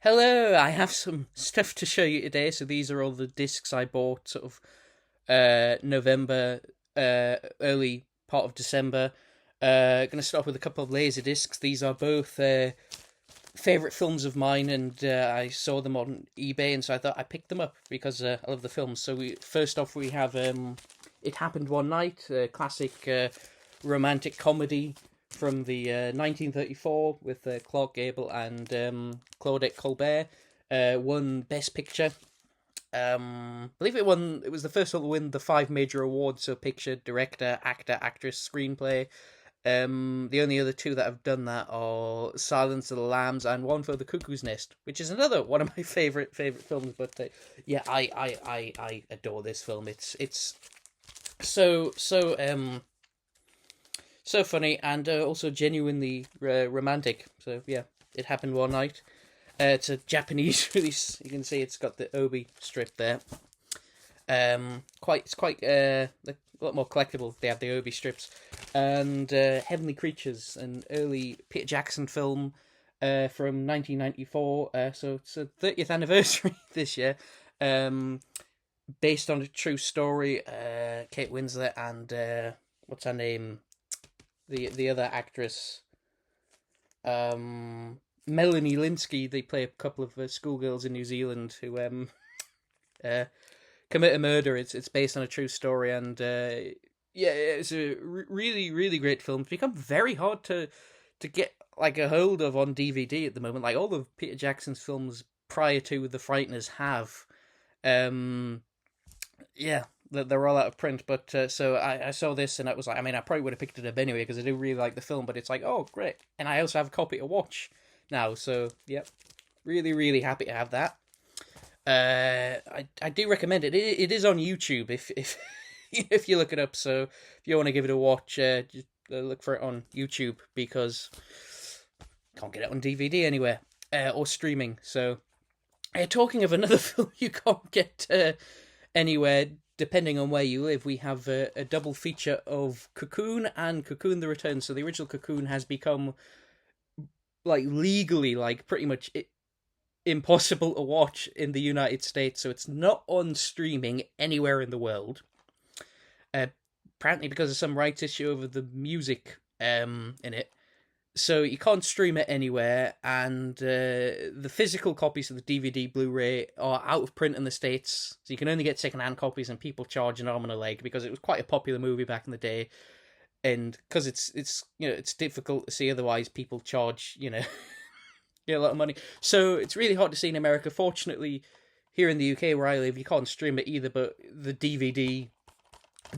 Hello, I have some stuff to show you today. So these are all the discs I bought sort of November, early part of December. Gonna start with a couple of laser discs. These are both favorite films of mine, and I saw them on eBay, and so I thought I picked them up because I love the films. So first off we have It Happened One Night, a classic romantic comedy from the 1934 with Clark Gable and Claudette Colbert. Won Best Picture. I believe it won. It was the first one to win the five major awards: so picture, director, actor, actress, screenplay. The only other two that have done that are Silence of the Lambs and One for the Cuckoo's Nest, which is another one of my favorite films. But yeah, I adore this film. It's so funny and also genuinely romantic. So yeah, It Happened One Night. It's a Japanese release. You can see it's got the obi strip there. It's quite a lot more collectible. They have the obi strips and Heavenly Creatures, an early Peter Jackson film from 1994. So it's a 30th anniversary this year. Based on a true story. Kate Winslet and what's her name? The other actress, Melanie Linsky. They play a couple of schoolgirls in New Zealand who uh, commit a murder. It's based on a true story, and yeah, it's a really great film. It's become very hard to get like a hold of on DVD at the moment. Like all of Peter Jackson's films prior to The Frighteners have, yeah, they're all out of print. But so I saw this and I was like, I mean, I probably would have picked it up anyway because I do really like the film. But it's like, oh great, and I also have a copy to watch now. So yep, really happy to have that. I do recommend it. It is on YouTube if if you look it up. So if you want to give it a watch, just look for it on YouTube because can't get it on DVD anywhere or streaming. So talking of another film you can't get anywhere. Depending on where you live, we have a double feature of Cocoon and Cocoon the Return. So the original Cocoon has become like legally like pretty much impossible to watch in the United States, so it's not on streaming anywhere in the world. Uh, Apparently, because of some rights issue over the music in it, so you can't stream it anywhere. And the physical copies of the DVD, Blu-ray are out of print in the States, so you can only get second-hand copies, and people charge an arm and a leg because it was quite a popular movie back in the day. And because it's it's difficult to see otherwise, people charge a lot of money. So it's really hard to see in America. Fortunately, here in the UK where I live, you can't stream it either, but the DVD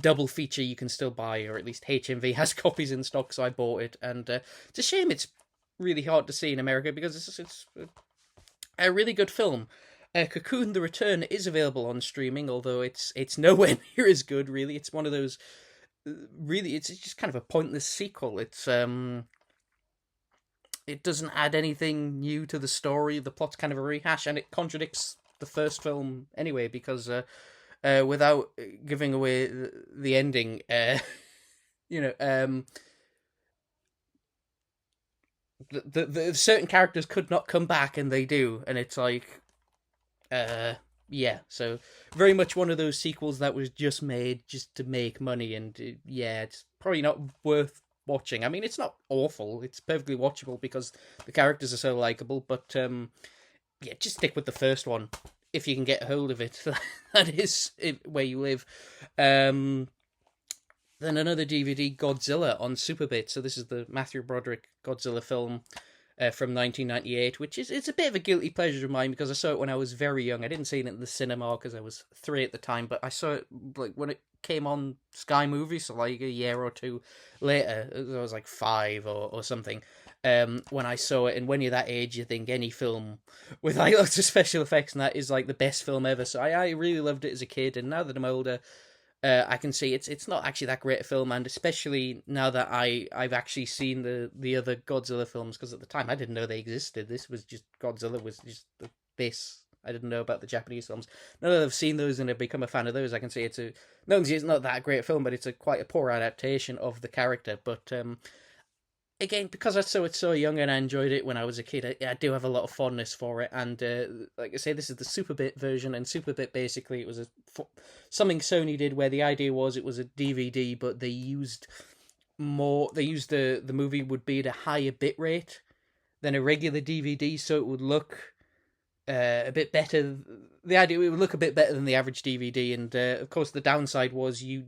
double feature you can still buy, or at least HMV has copies in stock, so I bought it. And it's a shame it's really hard to see in America because it's a really good film. Cocoon: The Return is available on streaming, although it's nowhere near as good. Really, it's one of those. Really, it's just kind of a pointless sequel. It doesn't add anything new to the story. The plot's kind of a rehash, and it contradicts the first film anyway. Because without giving away the ending, you know, the certain characters could not come back, and they do, and it's like, yeah. So very much one of those sequels that was just made just to make money, and yeah, it's probably not worth watching. I mean, it's not awful. It's perfectly watchable because the characters are so likable. But yeah, just stick with the first one if you can get a hold of it. That is where you live. Then another DVD, Godzilla on Superbit. So this is the Matthew Broderick Godzilla film from 1998, which is it's a bit of a guilty pleasure of mine because I saw it when I was very young. I didn't see it in the cinema because I was 3 at the time, but I saw it like when it came on Sky Movies, so like a year or two later. I was like 5 or something. When I saw it, and when you're that age, you think any film with like lots of special effects and that is like the best film ever. So I really loved it as a kid, and now that I'm older, I can see it's not actually that great a film, and especially now that I've actually seen the other Godzilla films, because at the time I didn't know they existed. This was just Godzilla was just this. I didn't know about the Japanese films. Now that I've seen those and have become a fan of those, I can see it's not that great a film, but it's quite a poor adaptation of the character. But again, because I saw it so young and I enjoyed it when I was a kid, I do have a lot of fondness for it. And like I say, this is the Superbit version, and Superbit basically it was something Sony did where the idea was it was a DVD, but they used more. They used the movie would be at a higher bit rate than a regular DVD, so it would look a bit better. The idea it would look a bit better than the average DVD, and of course the downside was you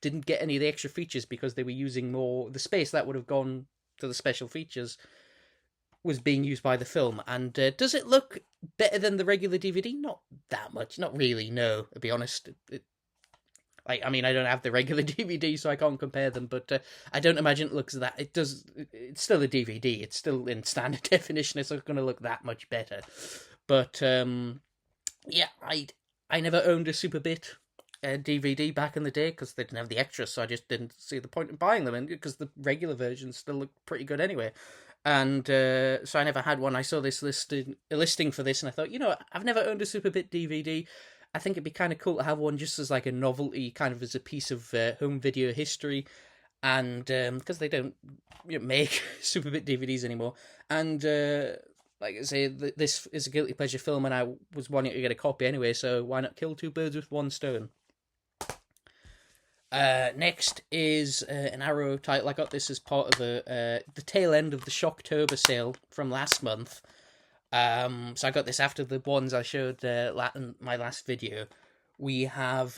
didn't get any of the extra features because they were using more. The space that would have gone to the special features was being used by the film. And does it look better than the regular DVD? Not that much, not really. No, to be honest. I mean, I don't have the regular DVD, so I can't compare them. But I don't imagine it looks that. It does. It's still a DVD. It's still in standard definition. It's not going to look that much better. But yeah, I never owned a Superbit DVD back in the day because they didn't have the extras, so I just didn't see the point in buying them, and because the regular versions still look pretty good anyway. And so I never had one. I saw this listing for this, and I thought, I've never owned a Superbit DVD. I think it'd be kind of cool to have one just as like a novelty, kind of as a piece of home video history. And because they don't make Superbit DVDs anymore, and like I say, this is a guilty pleasure film, and I was wanting to get a copy anyway, so why not kill two birds with one stone? Next is an Arrow title. I got this as part of the tail end of the Shocktober sale from last month. So I got this after the ones I showed in my last video. We have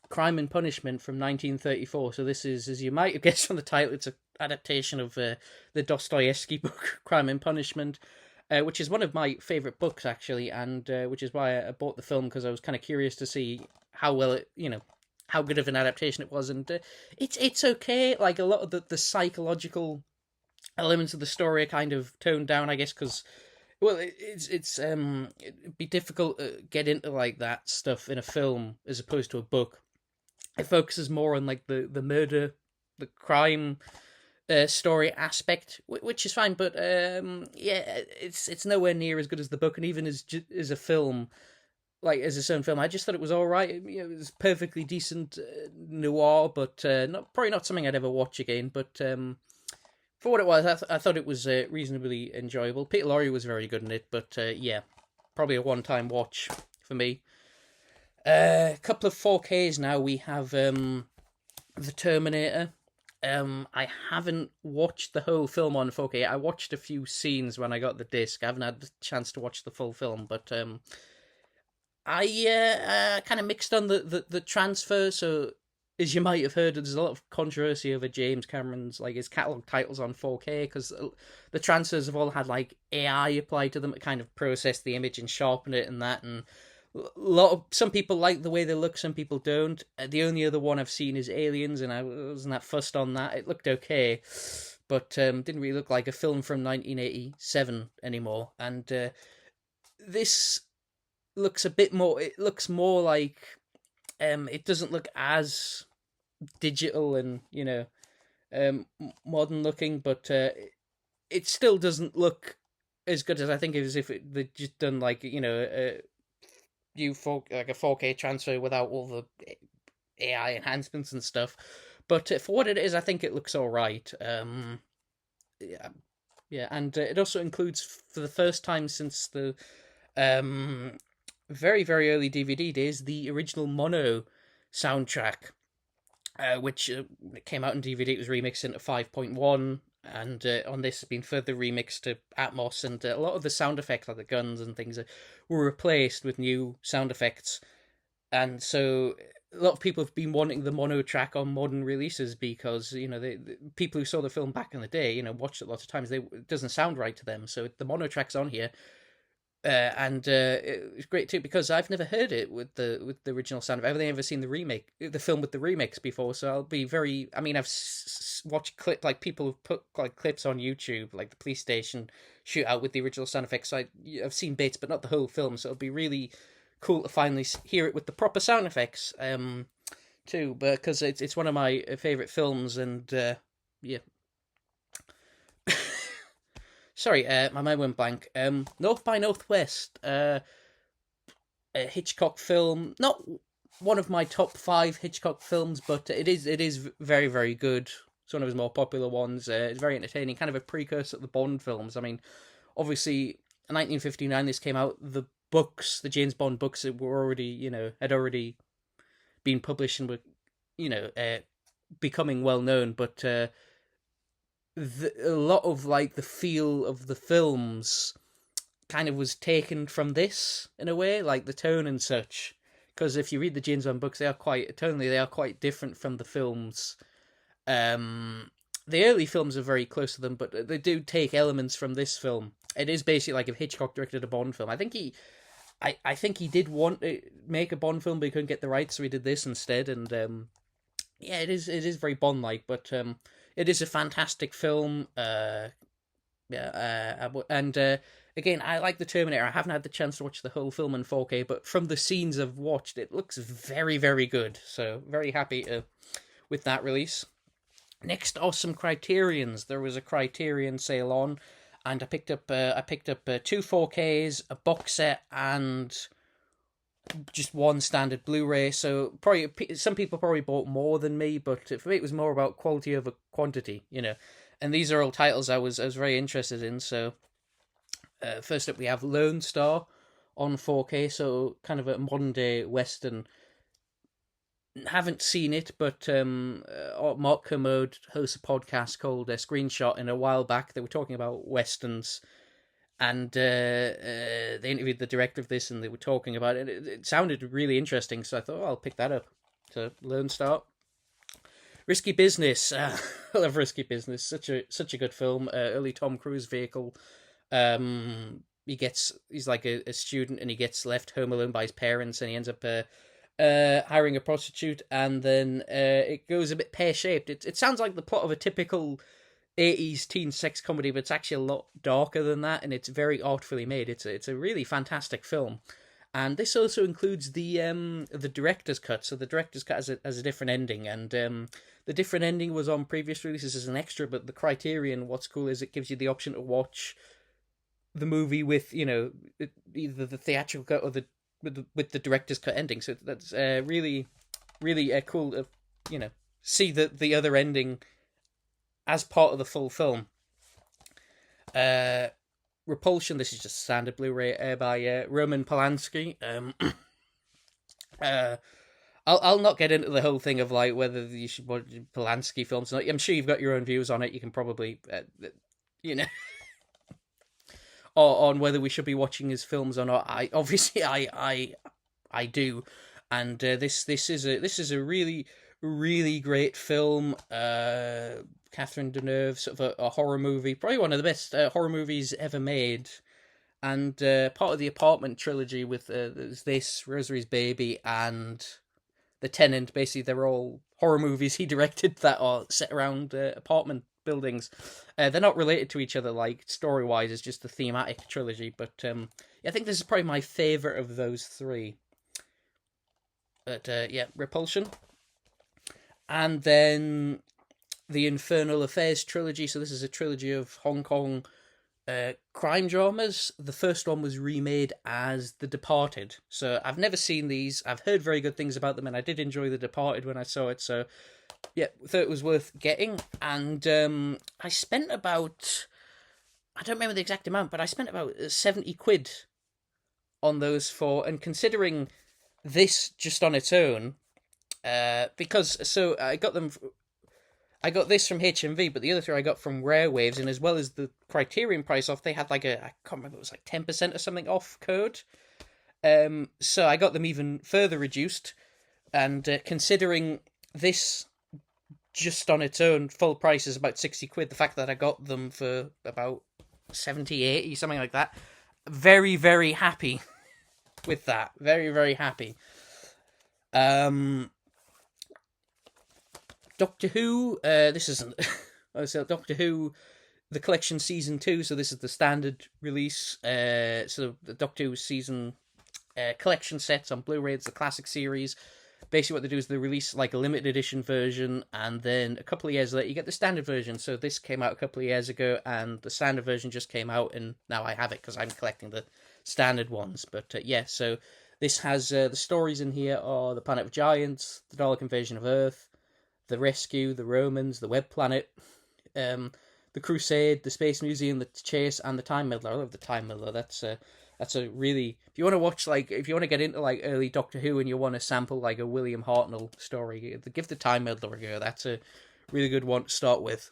Crime and Punishment from 1934. So this is, as you might have guessed from the title, it's an adaptation of the Dostoevsky book, Crime and Punishment, which is one of my favourite books, actually, and which is why I bought the film, because I was kind of curious to see how well it, how good of an adaptation it was. And it's okay. Like, a lot of the psychological elements of the story are kind of toned down, I guess, because... Well, it'd be difficult to get into like that stuff in a film as opposed to a book. It focuses more on like the murder, the crime story aspect, which is fine. But yeah, it's nowhere near as good as the book, and even as a film, like as its own film, I just thought it was all right. It was perfectly decent noir, but probably not something I'd ever watch again. But for what it was, I thought it was reasonably enjoyable. Peter Lorre was very good in it, but yeah, probably a one-time watch for me. A couple of 4Ks now. We have The Terminator. I haven't watched the whole film on 4K. I watched a few scenes when I got the disc. I haven't had the chance to watch the full film, but I kind of mixed on the transfer, so... As you might have heard, there's a lot of controversy over James Cameron's, like, his catalogue titles on 4K, because the transfers have all had, like, AI applied to them to kind of process the image and sharpen it and that, and some people like the way they look, some people don't. The only other one I've seen is Aliens, and I wasn't that fussed on that. It looked okay, but didn't really look like a film from 1987 anymore, and this looks a bit more, it looks more like... it doesn't look as digital and, modern looking, but it still doesn't look as good as I think as if they'd just done, like, a new like a 4K transfer without all the AI enhancements and stuff. But for what it is, I think it looks all right. Yeah, and it also includes, for the first time since the very, very early DVD days, the original Mono soundtrack, which came out in DVD. It was remixed into 5.1, and on this has been further remixed to Atmos, and a lot of the sound effects, like the guns and things, were replaced with new sound effects. And so a lot of people have been wanting the mono track on modern releases because, the people who saw the film back in the day, watched it lots of times, it doesn't sound right to them. So the mono track's on here. And it's great too, because I've never heard it with the original sound. I've only ever seen the film with the remix before. So I'll be very. I mean, I've watched people have put like clips on YouTube, like the police station shootout with the original sound effects. So I've seen bits, but not the whole film. So it'll be really cool to finally hear it with the proper sound effects, too. But because it's one of my favorite films, and yeah. Sorry, my mind went blank. North by Northwest, a Hitchcock film. Not one of my top 5 Hitchcock films, but it is very, very good. It's one of his more popular ones. It's very entertaining, kind of a precursor to the Bond films. I mean, obviously, in 1959 this came out. The James Bond books, were already, had already been published and were, becoming well known. But a lot of like the feel of the films kind of was taken from this in a way, like the tone and such. Because if you read the James Bond books, they are quite different from the films. The early films are very close to them, but they do take elements from this film. It is basically like if Hitchcock directed a Bond film. I think he did want to make a Bond film, but he couldn't get the rights, so he did this instead. And it is very Bond like, but it is a fantastic film. Again, I like the Terminator. I haven't had the chance to watch the whole film in 4K, but from the scenes I've watched, it looks very, very good. So very happy with that release. Next are some Criterions. There was a Criterion sale on, and I picked up 2 4Ks, a box set, and just one standard Blu-ray. So probably some people probably bought more than me, but for me it was more about quality over quantity, And these are all titles I was very interested in. So first up we have Lone Star on 4K, so kind of a modern day Western. Haven't seen it, but Mark Kermode hosts a podcast called Screenshot, and a while back they were talking about Westerns, and they interviewed the director of this, and they were talking about it. It sounded really interesting, so I thought, I'll pick that up. So Lone Star. Risky Business. I love Risky Business. Such a good film. Early Tom Cruise vehicle. He's like a student, and he gets left home alone by his parents, and he ends up hiring a prostitute, and then it goes a bit pear-shaped. It sounds like the plot of a typical 80s teen sex comedy, but it's actually a lot darker than that, and it's very artfully made. It's a really fantastic film. And this also includes the director's cut. So the director's cut has a different ending, and the different ending was on previous releases as an extra, but the Criterion, what's cool is it gives you the option to watch the movie with, either the theatrical cut or with the director's cut ending. So that's really, really cool to, see the other ending as part of the full film. Repulsion, this is just standard Blu-ray by Roman Polanski. I'll not get into the whole thing of like whether you should watch Polanski films or not. I'm sure you've got your own views on it. You can probably, or on whether we should be watching his films or not. I do, and this is a really, really great film. Catherine Deneuve, sort of a horror movie, probably one of the best horror movies ever made, and part of the Apartment trilogy with there's this, Rosemary's Baby, and The Tenant. Basically, they're all horror movies he directed that are set around apartment buildings. They're not related to each other, like story-wise, it's just the thematic trilogy, but I think this is probably my favourite of those three. But Repulsion. And then the Infernal Affairs trilogy. So this is a trilogy of Hong Kong crime dramas. The first one was remade as The Departed. So I've never seen these. I've heard very good things about them, and I did enjoy The Departed when I saw it. So yeah, thought it was worth getting. And I spent about, I don't remember the exact amount, but I spent about 70 quid on those four. And considering this just on its own, I got this from HMV, but the other three I got from Rare Waves, and as well as the Criterion price off, they had like I can't remember, it was like 10% or something off code. So I got them even further reduced, and considering this just on its own full price is about 60 quid, the fact that I got them for about 70, 80, something like that, very, very happy with that. Very, very happy. Doctor Who, this isn't... so Doctor Who, the collection season 2, so this is the standard release. So the Doctor Who season collection sets on Blu-ray, it's the classic series. Basically what they do is they release like a limited edition version, and then a couple of years later you get the standard version. So this came out a couple of years ago, and the standard version just came out, and now I have it because I'm collecting the standard ones. But so this has the stories in here are the Planet of Giants, the Dalek Invasion of Earth, The Rescue, The Romans, The Web Planet, The Crusade, The Space Museum, The Chase, and The Time Meddler. I love The Time Meddler. That's a really, if you want to watch, like, if you want to get into like early Doctor Who and you want to sample like a William Hartnell story, give The Time Meddler a go. That's a really good one to start with.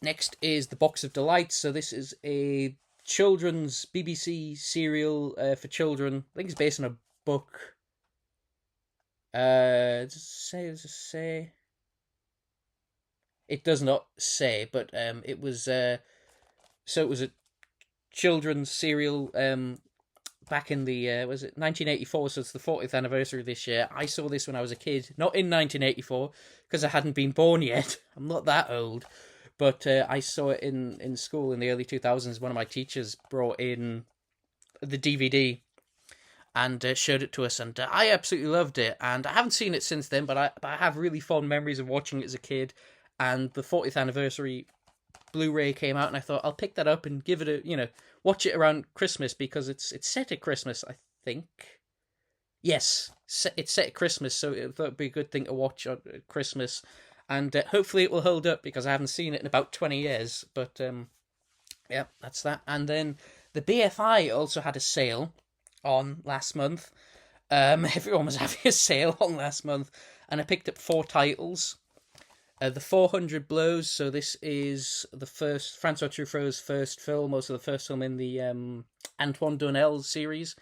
Next is The Box of Delights. So this is a children's BBC serial for children. I think it's based on a book. Does it say? It does not say, but it was so it was a children's serial back in the was it 1984, so it's the 40th anniversary this year. I saw this when I was a kid, not in 1984 because I hadn't been born yet. I'm not that old. But I saw it in school in the early 2000s. One of my teachers brought in the DVD and showed it to us, and I absolutely loved it. And I haven't seen it since then, but I have really fond memories of watching it as a kid. And the 40th anniversary Blu-ray came out, and I thought I'll pick that up and give it a, watch it around Christmas because it's set at Christmas, I think. Yes, it's set at Christmas, so it would be a good thing to watch on Christmas. And hopefully it will hold up because I haven't seen it in about 20 years. But yeah, that's that. And then the BFI also had a sale on last month. Everyone was having a sale on last month. And I picked up 4 titles. The 400 Blows. So this is the first, Francois Truffaut's first film. Also the first film in the Antoine Doinel series.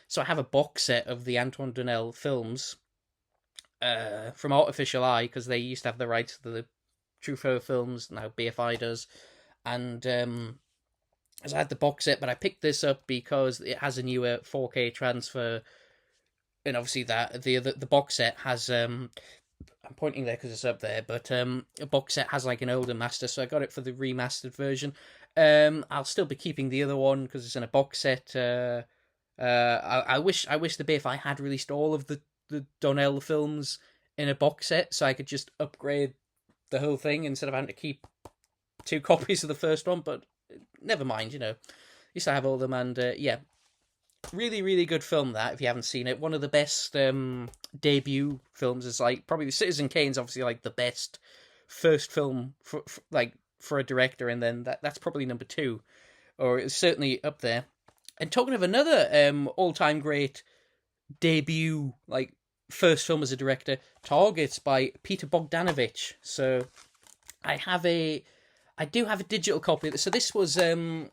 So I have a box set of the Antoine Doinel films. From Artificial Eye, because they used to have the rights to the Truffaut films, now BFI does, and as I had the box set, but I picked this up because it has a newer 4K transfer, and obviously that the box set has I'm pointing there because it's up there, but a box set has like an older master, so I got it for the remastered version. I'll still be keeping the other one because it's in a box set. I wish the BFI had released all of the Donnell films in a box set so I could just upgrade the whole thing instead of having to keep 2 copies of the first one, but never mind, used to have all of them. And yeah, really, really good film that, if you haven't seen it. One of the best debut films. Is like probably Citizen Kane's obviously like the best first film for a director, and then that's probably number 2, or it's certainly up there. And talking of another all-time great debut, like first film as a director, Targets by Peter Bogdanovich. So I do have a digital copy of this. So this was the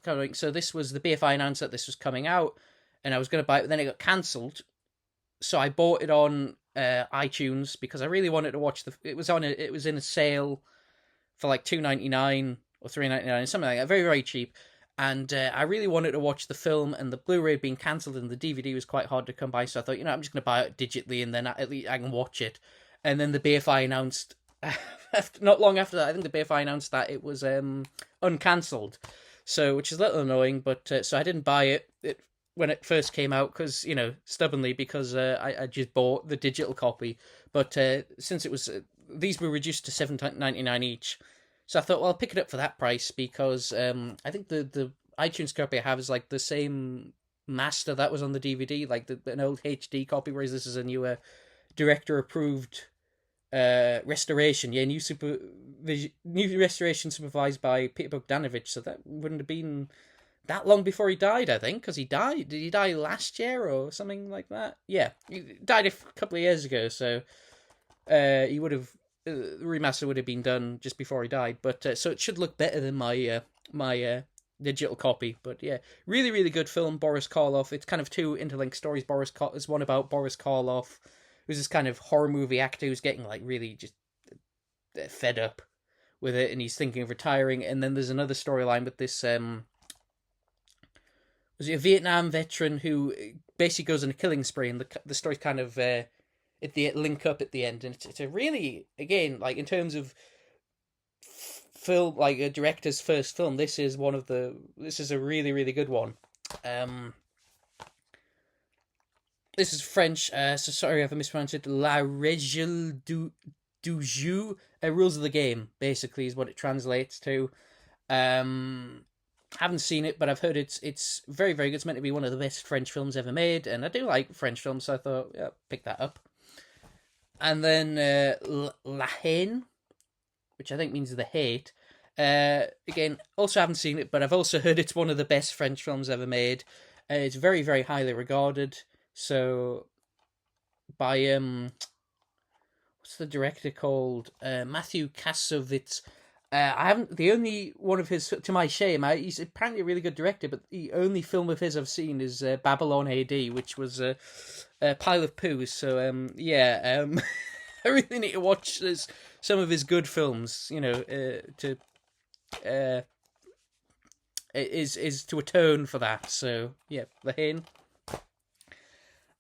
BFI announced that this was coming out, and I was going to buy it, but then it got cancelled. So I bought it on iTunes because I really wanted to watch it was in a sale for like $2.99 or $3.99, something like that, very, very cheap. And I really wanted to watch the film, and the Blu-ray being cancelled and the DVD was quite hard to come by, so I thought, I'm just going to buy it digitally and then at least I can watch it. And then the BFI announced, not long after that, I think the BFI announced that it was uncancelled, so which is a little annoying, but so I didn't buy it when it first came out, because, stubbornly, because I just bought the digital copy. But since it was, these were reduced to $7.99 each, so I thought, well, I'll pick it up for that price, because I think the iTunes copy I have is like the same master that was on the DVD, like an old HD copy, whereas this is a newer director-approved restoration. Yeah, new restoration supervised by Peter Bogdanovich, so that wouldn't have been that long before he died, I think, because did he die last year or something like that? Yeah, he died a couple of years ago, so he would have, the remaster would have been done just before he died, but so it should look better than my digital copy. But yeah, really, really good film. Boris Karloff. It's kind of 2 interlinked stories. There's one about Boris Karloff, who's this kind of horror movie actor who's getting like really just fed up with it, and he's thinking of retiring. And then there's another storyline with this was he a Vietnam veteran who basically goes on a killing spree, and the story's kind of link up at the end, and it's a really, again, like in terms of film, like a director's first film, this is a really, really good one. This is French, so sorry if I mispronounced it. La Règle du Jeu, Rules of the Game, basically, is what it translates to. Haven't seen it, but I've heard it's very, very good. It's meant to be one of the best French films ever made, and I do like French films, so I thought, yeah, pick that up. And then La Haine, which I think means the hate. Again, also haven't seen it, but I've also heard it's one of the best French films ever made. It's very, very highly regarded. So, by what's the director called? Matthew Kassovitz. I haven't. The only one of his, to my shame, he's apparently a really good director, but the only film of his I've seen is Babylon AD, which was a pile of poos. So, yeah, I really need to watch some of his good films. You know, to is to atone for that. So, yeah, The Hain.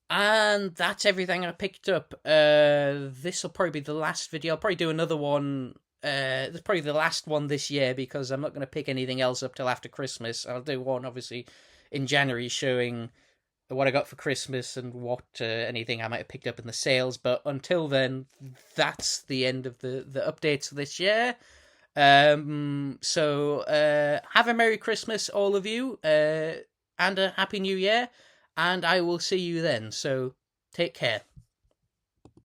And that's everything I picked up. This will probably be the last video. I'll probably do another one. This is probably the last one this year because I'm not going to pick anything else up till after Christmas. I'll do one, obviously, in January showing what I got for Christmas and what anything I might have picked up in the sales. But until then, that's the end of the updates this year. So have a Merry Christmas, all of you, and a Happy New Year. And I will see you then. So take care.